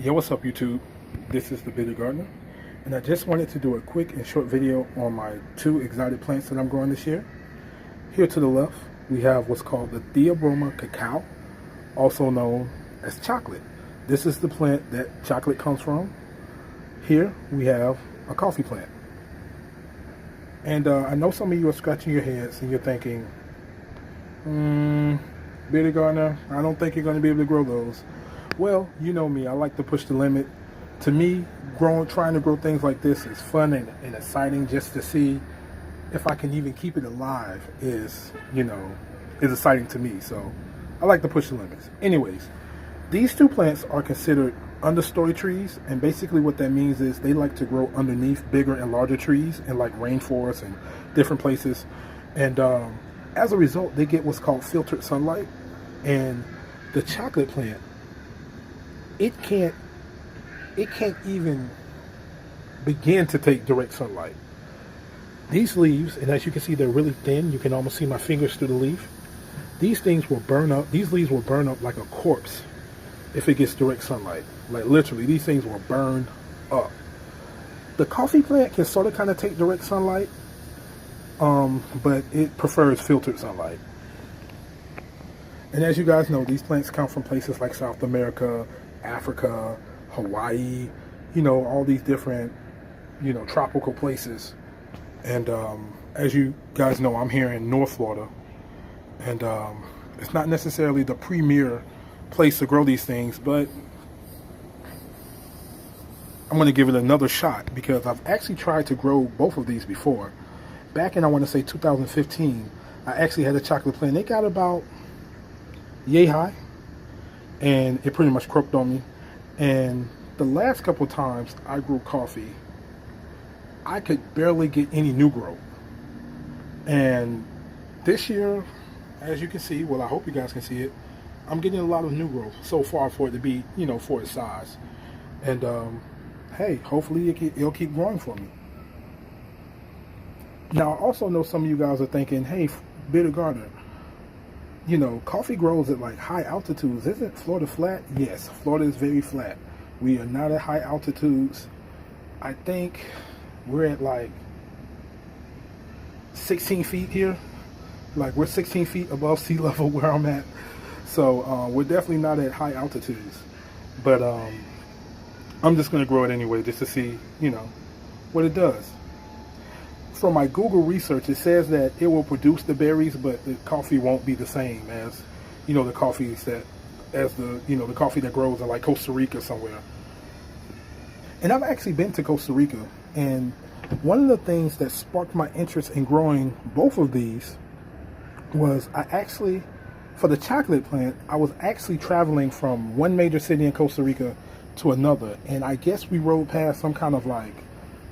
Yo, what's up YouTube? This is the Bitter Gardener, and I just wanted to do a quick and short video on my two exotic plants that I'm growing this year. Here to the left, we have what's called the Theobroma cacao, also known as chocolate. This is the plant that chocolate comes from. Here we have a coffee plant. And I know some of you are scratching your heads and you're thinking, Bitter Gardener, I don't think you're going to be able to grow those. Well, you know me, I like to push the limit. To me, trying to grow things like this is fun and exciting. Just to see if I can even keep it alive is exciting to me. So I like to push the limits. Anyways, these two plants are considered understory trees, and basically what that means is they like to grow underneath bigger and larger trees in like rainforests and different places. And as a result, they get what's called filtered sunlight. And the chocolate plant, it can't even begin to take direct sunlight. These leaves, and as you can see, they're really thin. You can almost see my fingers through the leaf. These things will burn up. These leaves will burn up like a corpse if it gets direct sunlight. Like literally, these things will burn up. The coffee plant can sort of kind of take direct sunlight, but it prefers filtered sunlight. And as you guys know, these plants come from places like South America, Africa, Hawaii, all these different, tropical places. And as you guys know, I'm here in North Florida, and it's not necessarily the premier place to grow these things, but I'm going to give it another shot because I've actually tried to grow both of these before. Back in, I want to say 2015, I actually had a chocolate plant. They got about yay high, and it pretty much croaked on me. And the last couple of times I grew coffee, I could barely get any new growth. And this year, as you can see, well, I hope you guys can see it, I'm getting a lot of new growth so far for it to be, for its size. And hey, hopefully it'll keep growing for me. Now, I also know some of you guys are thinking, hey, Bitter Gardener, coffee grows at like high altitudes. Isn't Florida flat? Yes, Florida is very flat. We are not at high altitudes. I think we're at like 16 feet here. Like we're 16 feet above sea level where I'm at. So we're definitely not at high altitudes. But I'm just going to grow it anyway just to see, what it does. From my Google research, it says that it will produce the berries, but the coffee won't be the same as, the coffees that, the coffee that grows in like Costa Rica somewhere. And I've actually been to Costa Rica, and one of the things that sparked my interest in growing both of these was for the chocolate plant, I was actually traveling from one major city in Costa Rica to another, and I guess we rode past some kind of like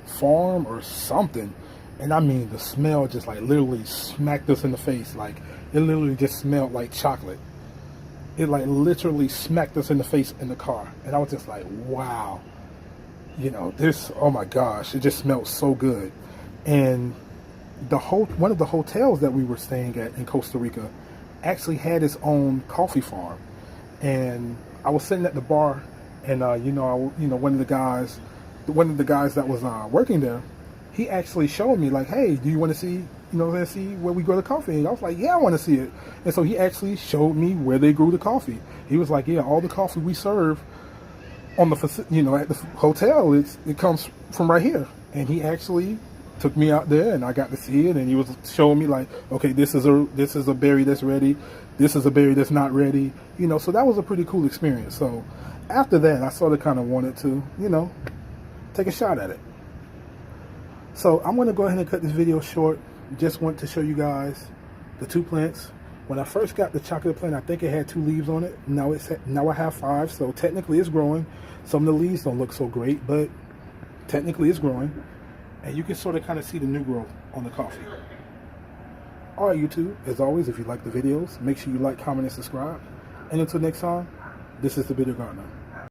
farm or something. And I mean, the smell just like literally smacked us in the face. Like it literally just smelled like chocolate. It like literally smacked us in the face in the car. And I was just like, wow, oh my gosh, it just smelled so good. And one of the hotels that we were staying at in Costa Rica actually had its own coffee farm. And I was sitting at the bar, and one of the guys that was working there, he actually showed me like, hey, do you want to see, see where we grow the coffee? And I was like, yeah, I want to see it. And so he actually showed me where they grew the coffee. He was like, yeah, all the coffee we serve on the at the hotel, it comes from right here. And he actually took me out there, and I got to see it. And he was showing me like, okay, this is a berry that's ready. This is a berry that's not ready. So that was a pretty cool experience. So after that, I sort of kind of wanted to, take a shot at it. So I'm going to go ahead and cut this video short. Just want to show you guys the two plants. When I first got the chocolate plant, I think it had 2 leaves on it. Now I have 5, so technically it's growing. Some of the leaves don't look so great, but technically it's growing. And you can sort of kind of see the new growth on the coffee. Alright YouTube, as always, if you like the videos, make sure you like, comment, and subscribe. And until next time, this is the Bitter Gardener.